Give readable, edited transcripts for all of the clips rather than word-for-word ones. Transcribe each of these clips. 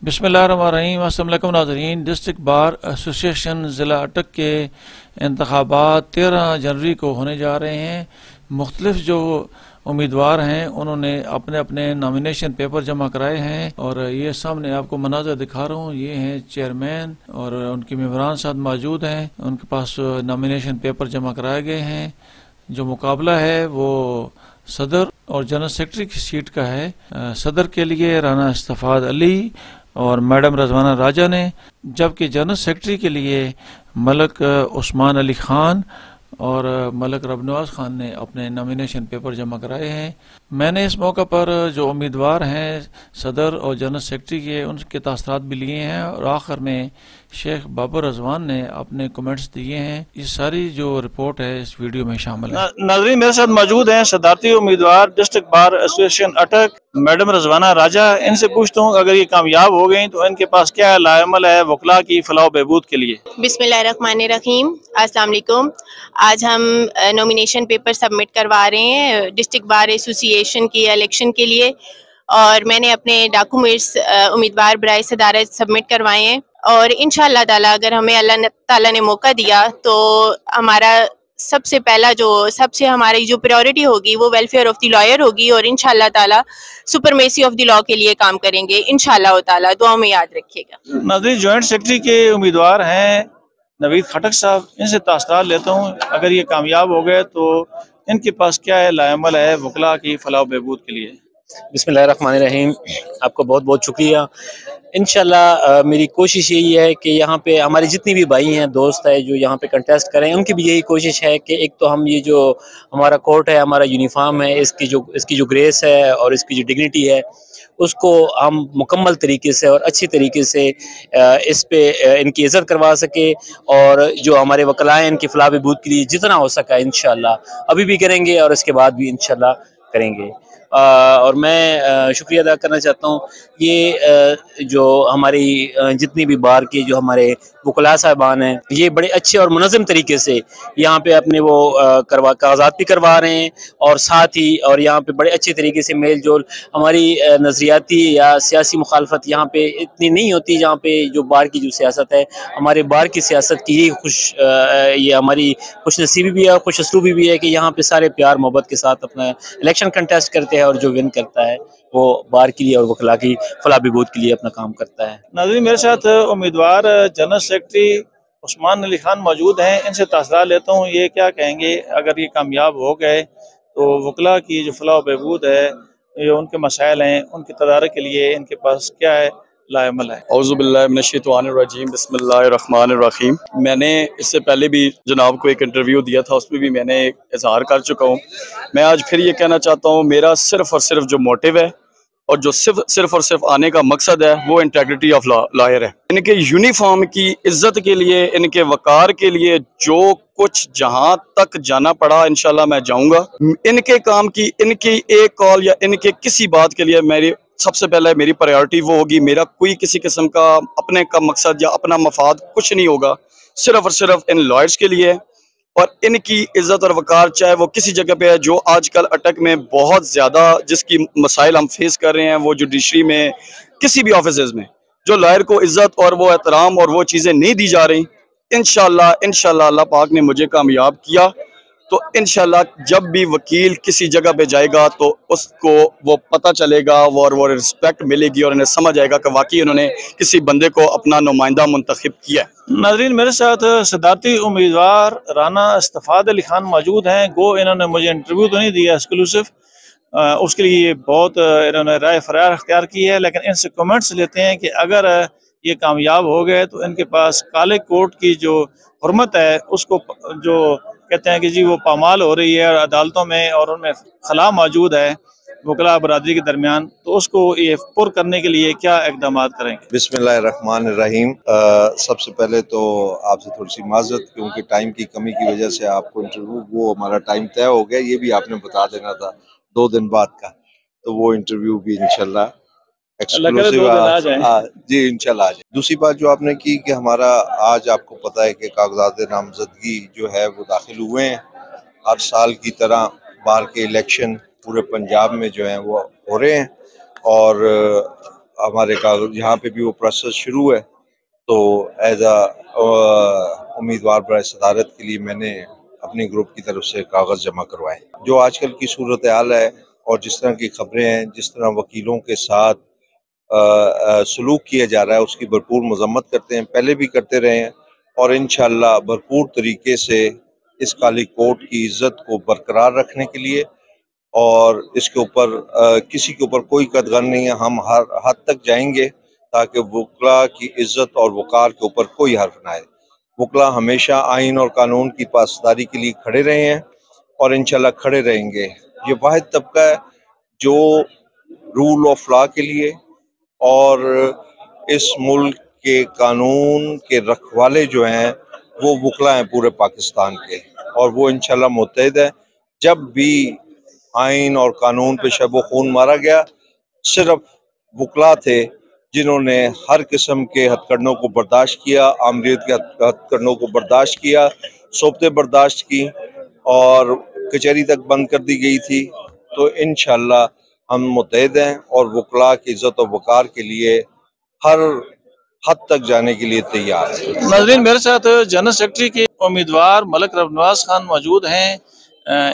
बिस्मिल्लाहिर्रहमानिर्रहीम। अस्सलाम वालेकुम नाज़रीन। डिस्ट्रिक्ट बार एसोसिएशन ज़िला अटक के इंतखाबात 13 जनवरी को होने जा रहे हैं। मुख्तलिफ जो उम्मीदवार हैं उन्होंने अपने अपने नॉमिनेशन पेपर जमा कराए हैं और ये सामने आपको मनाज़र दिखा रहा हूँ। ये हैं चेयरमैन और उनके मेंबरान साथ मौजूद हैं। उनके पास नॉमिनेशन पेपर जमा कराए गए हैं। जो मुकाबला है वो सदर और जनरल सेक्रेटरी की सीट का है। सदर के लिए राना इस्तफाद अली और मैडम रजवाना राजा ने, जबकि जनरल सेक्रेटरी के लिए मलक उस्मान अली खान और मलक रबनवाज खान ने अपने नॉमिनेशन पेपर जमा कराए हैं। मैंने इस मौका पर जो उम्मीदवार हैं सदर और जनरल सेक्रेटरी के, उनके तासरात भी लिए हैं और आखिर में शेख बाबर रजवान ने अपने कमेंट्स दिए हैं। ये सारी जो रिपोर्ट है इस वीडियो में शामिल है। नाज़रीन, मेरे साथ मौजूद हैं सदारती उम्मीदवार डिस्ट्रिक्ट बार एसोसिएशन अटक मैडम रजवाना राजा। इनसे पूछता हूँ अगर ये कामयाब हो गई तो इनके पास क्या लाएमल है वकला की फलाह बहबूद के लिए। बिस्मिल्लाहिर्रहमानिर्रहीम। अस्सलाम वालेकुम। आज हम नॉमिनेशन पेपर सबमिट करवा रहे हैं डिस्ट्रिक्ट बार एसोसिएशन की इलेक्शन के लिए और मैंने अपने डॉक्यूमेंट्स उम्मीदवार बराए सदारत सबमिट करवाए हैं और इंशाअल्लाह ताला अगर हमें अल्लाह ताला ने मौका दिया तो हमारा सबसे हमारी जो प्रायोरिटी होगी वो वेलफेयर ऑफ द लॉयर होगी और इंशाअल्लाह ताला सुपरमेसी ऑफ द लॉ के लिए काम करेंगे। इंशाअल्लाह ताला दुआ में याद रखिएगा। नाज़रीन, जॉइंट सेक्रेटरी के उम्मीदवार हैं नवीद खटक साहब। इनसे तासरात लेता हूँ अगर ये कामयाब हो गए तो इनके पास क्या है लाएमल है वकला की फलाह बहबूद के लिए। बिस्मिल्लाहिर्रहमानिर्रहीम। आपको बहुत बहुत शुक्रिया। इंशाल्लाह मेरी कोशिश यही है कि यहाँ पे हमारे जितनी भी भाई हैं, दोस्त हैं जो यहाँ पे कंटेस्ट करें, उनकी भी यही कोशिश है कि एक तो हम ये जो हमारा कोर्ट है, हमारा यूनिफॉर्म है, इसकी जो ग्रेस है और इसकी जो डिग्निटी है उसको हम मुकम्मल तरीके से और अच्छी तरीके से इस पे इनकी इज़्ज़त करवा सके और जो हमारे वकला हैं इनकी फलाह बहबूद के लिए जितना हो सका इंशाल्लाह अभी भी करेंगे और इसके बाद भी इंशाल्लाह करेंगे। और मैं शुक्रिया अदा करना चाहता हूँ ये जो हमारी जितनी भी बार के जो हमारे वकला साहबान हैं ये बड़े अच्छे और मुनज़्ज़म तरीके से यहाँ पे अपने वो कागज़ात भी करवा रहे हैं और साथ ही और यहाँ पे बड़े अच्छे तरीके से मेल जोल हमारी नज़रियाती या सियासी मुखालफत यहाँ पे इतनी नहीं होती। जहाँ पे जो बार की जो सियासत है, हमारे बार की सियासत की ये हमारी खुश नसीबी भी है और खुश असलूबी भी है कि यहाँ पे सारे प्यार मोहब्बत के साथ अपना इलेक्शन कंटेस्ट करते हैं और जो विन करता है वो बार के लिए और वकला की फलाह बहबूद के लिए अपना काम करता है। नाज़रीन, मेरे साथ उम्मीदवार जनरल सेक्रेटरी उस्मान अली खान मौजूद हैं। इनसे तासरात लेता हूँ ये क्या कहेंगे अगर ये कामयाब हो गए तो वकला की जो फलाह बहबूद है, ये उनके मसाइल हैं, उनके तदारक के लिए इनके पास क्या है लाएमल है। औज़ुबिल्लाहि मिनश्शैतानिर्रजीम। बिस्मिल्लाहिर्रहमानिर्रहीम। मैंने इससे पहले भी जनाब को एक इंटरव्यू दिया था, उसमें भी मैंने इजहार कर चुका हूँ। मैं आज फिर ये कहना चाहता हूँ, मेरा सिर्फ और सिर्फ जो मोटिव है और जो सिर्फ और सिर्फ आने का मकसद है वो इंटेग्रिटी ऑफ लॉयर है। इनके यूनिफॉर्म की इज्जत के लिए, इनके वकार के लिए जो कुछ जहां तक जाना पड़ा इंशाल्लाह मैं जाऊंगा। इनके काम की, इनकी एक कॉल या इनके किसी बात के लिए मेरी सबसे पहले मेरी प्रायोरिटी वो होगी। मेरा कोई किसी किस्म का अपने का मकसद या अपना मफाद कुछ नहीं होगा, सिर्फ और सिर्फ इन लॉयर्स के लिए और इनकी इज्जत और वकार, चाहे वो किसी जगह पे है। जो आजकल अटक में बहुत ज़्यादा जिसकी मसाइल हम फेस कर रहे हैं वो जुडिशरी में, किसी भी ऑफिस में जो लॉयर को इज्जत और वो एहतराम और वो चीज़ें नहीं दी जा रही, इंशाल्लाह अल्लाह पाक ने मुझे कामयाब किया तो इंशाल्लाह जब भी वकील किसी जगह पे जाएगा तो उसको वो पता चलेगा और वो रिस्पेक्ट मिलेगी और उन्हें समझ आएगा कि वाकई उन्होंने किसी बंदे को अपना नुमाइंदा मुंतखब किया। नाज़रीन, मेरे साथ सदारती उम्मीदवार राना इस्तफाद अली खान मौजूद हैं। गो इन्होंने मुझे इंटरव्यू तो नहीं दिया एक्सक्लूसिव, उसके लिए बहुत इन्होंने राय फरार अख्तियार की है, लेकिन इनसे कमेंट्स लेते हैं कि अगर ये कामयाब हो गए तो इनके पास काले कोर्ट की जो हुर्मत है उसको जो कहते हैं कि जी वो पामाल हो रही है अदालतों में और उनमें खला मौजूद है वकला बरादरी के दरमियान, तो उसको ये पुर करने के लिए क्या इकदाम करेंगे। बिस्मिल्लाहिर्रहमानिर्रहीम। सबसे पहले तो आपसे थोड़ी सी माजरत, क्योंकि टाइम की कमी की वजह से आपको इंटरव्यू वो हमारा टाइम तय हो गया, ये भी आपने बता देना था 2 दिन बाद का, तो वो इंटरव्यू भी इंशाल्लाह एक्सक्लूसिव जी इंशाल्लाह आ जाए। दूसरी बात जो आपने की कि हमारा आज आपको पता है कि कागजात नामजदगी जो है वो दाखिल हुए हैं। हर साल की तरह बार के इलेक्शन पूरे पंजाब में जो है वो हो रहे हैं और हमारे कागज यहाँ पे भी वो प्रोसेस शुरू है। तो एज उम्मीदवार बराए सदारत के लिए मैंने अपने ग्रुप की तरफ से कागज जमा करवाए। जो आजकल की सूरत हाल है और जिस तरह की खबरें हैं, जिस तरह वकीलों के साथ सलूक किया जा रहा है, उसकी भरपूर मजम्मत करते हैं, पहले भी करते रहे हैं और इंशाअल्लाह भरपूर तरीके से इस काली कोर्ट की इज्जत को बरकरार रखने के लिए और इसके ऊपर किसी के ऊपर कोई कदगन नहीं है, हम हर हद तक जाएंगे ताकि वकला की इज्जत और वकार के ऊपर कोई हर्फ ना आए। वकला हमेशा आइन और कानून की पासदारी के लिए खड़े रहे हैं और इंशाल्लाह खड़े रहेंगे। ये वाहिद तबका है जो रूल ऑफ लॉ के लिए और इस मुल्क के कानून के रखवाले जो हैं वो वकला हैं पूरे पाकिस्तान के, और वो इंशाल्लाह मुत्तहिद है। जब भी आइन और कानून पे शब खून मारा गया, सिर्फ वकला थे जिन्होंने हर किस्म के हथकंडों को बर्दाश्त किया, आमरीत के हथकंडों को बर्दाश्त किया, सोबतें बर्दाश्त की और कचहरी तक बंद कर दी गई थी। तो इंशाल्लाह हम मुत्तहिद हैं और वकला की इज्जत और वकार के लिए हर हद तक जाने के लिए तैयार है। नाज़रीन, मेरे साथ जनरल सेक्रेटरी के उम्मीदवार मलिक रबनवाज खान मौजूद हैं।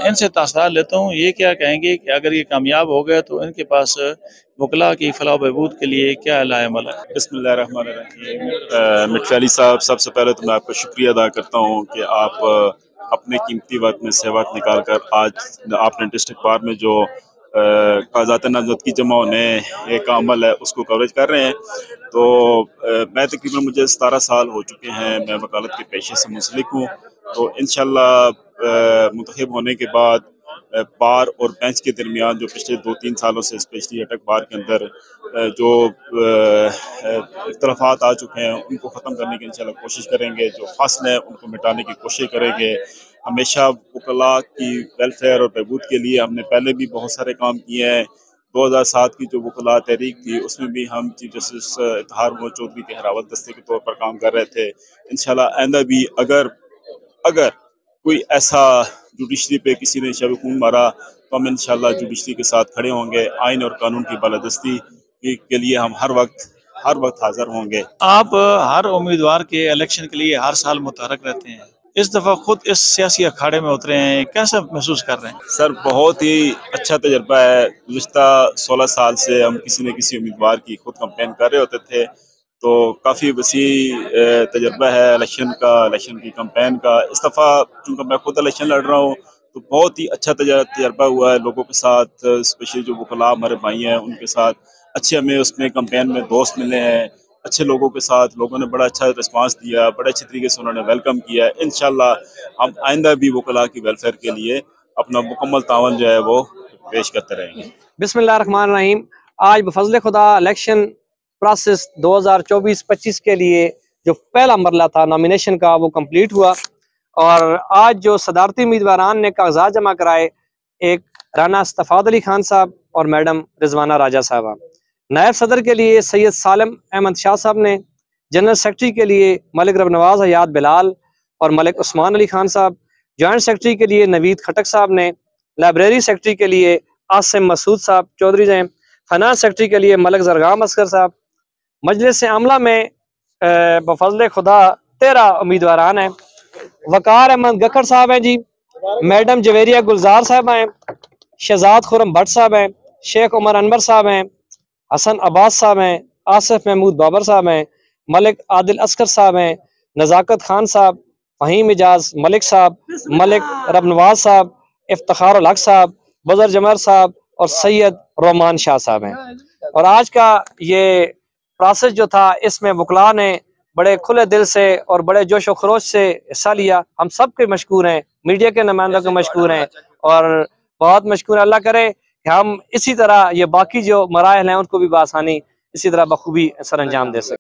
इनसे तासरात लेता हूँ, ये क्या कहेंगे कि अगर ये कामयाब हो गए तो इनके पास वकला की फलाह बहबूद के लिए क्या लाएमल है? बिस्मिल्लाहिर्रहमानिर्रहीम। मिटफैली साहब, सबसे पहले तो मैं आपका शुक्रिया अदा करता हूँ कि आप अपने कीमती वक्त में से वक्त निकाल कर आज आपने डिस्ट्रिक्ट बार में जो कागजात नामजद की जमा होने एक अमल है उसको कवरेज कर रहे हैं। तो मैं तकरीबन मुझे 17 साल हो चुके हैं, मैं वकालत के पेशे से मुंसलिक हूँ। तो इंशाल्लाह मुंतखब होने के बाद बार और बेंच के दरमियान जो पिछले 2-3 सालों से स्पेशली अटक बार के अंदर जो इख्तलाफात आ चुके हैं उनको ख़त्म करने की इंशाल्लाह कोशिश करेंगे, जो फासले हैं उनको मिटाने की कोशिश करेंगे। हमेशा वकला की वेलफेयर और बहबूद के लिए हमने पहले भी बहुत सारे काम किए हैं। 2007 की जो वकला तहरीक थी उसमें भी हम चीफ जस्टिस इत्तहार मोहम्मद चौधरी के हरावत दस्ते के तौर पर काम कर रहे थे। इंशाल्लाह आइंदा भी अगर कोई ऐसा जुडिशरी पे किसी ने शब खून मारा तो हम इंशाल्लाह जुडिशरी के साथ खड़े होंगे। आइन और कानून की बालादस्ती के लिए हम हर वक्त हाजिर होंगे। आप हर उम्मीदवार के इलेक्शन के लिए हर साल मुतहरक रहते हैं, इस दफा खुद इस सियासी अखाड़े में उतरे हैं, कैसा महसूस कर रहे हैं? सर, बहुत ही अच्छा तजर्बा है। गुज़िश्ता 16 साल से हम किसी न किसी उम्मीदवार की खुद कैंपेन कर रहे होते थे, तो काफ़ी वसी तजर्बा है इलेक्शन की कैंपेन का। इस दफ़ा चूँकि मैं खुद इलेक्शन लड़ रहा हूँ तो बहुत ही अच्छा तजर्बा हुआ है लोगों के साथ, स्पेशली जो वकला हमारे भाई हैं उनके साथ। अच्छे हमें उसमें कैंपेन में दोस्त मिले हैं, अच्छे लोगों के साथ लोगों ने बड़ा अच्छा रिस्पांस दिया, बड़े अच्छे तरीके से उन्होंने वेलकम किया। इंशाल्लाह हम आइंदा भी वकला की वेलफेयर के लिए अपना मुकम्मल तावन जो है वो पेश करते रहेंगे। बिस्मिल्लाहिर्रहमानिर्रहीम। आज बफज़ल खुदा इलेक्शन प्रोसेस 2024-25 के लिए जो पहला मरला था नॉमिनेशन का वो कंप्लीट हुआ और आज जो सदारती उम्मीदवारान ने कागजात जमा कराए, एक राना इस्तफाद अली खान साहब और मैडम रिजवाना राजा साहबा। नायब सदर के लिए सैयद सालिम अहमद शाह साहब ने, जनरल सेक्रेटरी के लिए मलिक रबनवाज हयात बिलाल और मलिक उस्मान अली खान साहब, जॉइंट सेक्रेटरी के लिए नवीद खटक साहब ने, लाइब्रेरी सेक्रेटरी के लिए आसिम मसूद साहब चौधरी ने, फाइनेंस सेक्रेटरी के लिए मलिक जरगाम असगर साहब। मजलिस आमला में बफज़ल खुदा 13 उम्मीदवारान हैं। वकार अहमद गखर साहब हैं जी, मैडम जवेरिया गुलजार साहब हैं, शहजाद खुरम भट्ट साहब हैं, शेख उमर अनवर साहब हैं, हसन अब्बास साहब हैं, आसिफ महमूद बाबर साहब हैं, मलिक आदिल असकर साहब हैं, नज़ाकत खान साहब, फ़हीम इजाज मलिक साहब, मलिक रबनवाज साहब, इफ्तिखार उल हक साहब, बजर जमर साहब और सैयद रोमान शाह साहब हैं। और आज का ये प्रोसेस जो था इसमें वकला ने बड़े खुले दिल से और बड़े जोश व खरोश से हिस्सा लिया। हम सब के मशकूर हैं, मीडिया के नुमाइंदों के मशकूर हैं और बहुत मशकूर। अल्लाह करे कि हम इसी तरह ये बाकी जो मराहल हैं उनको भी बआसानी इसी तरह बखूबी सर अंजाम दे सकें।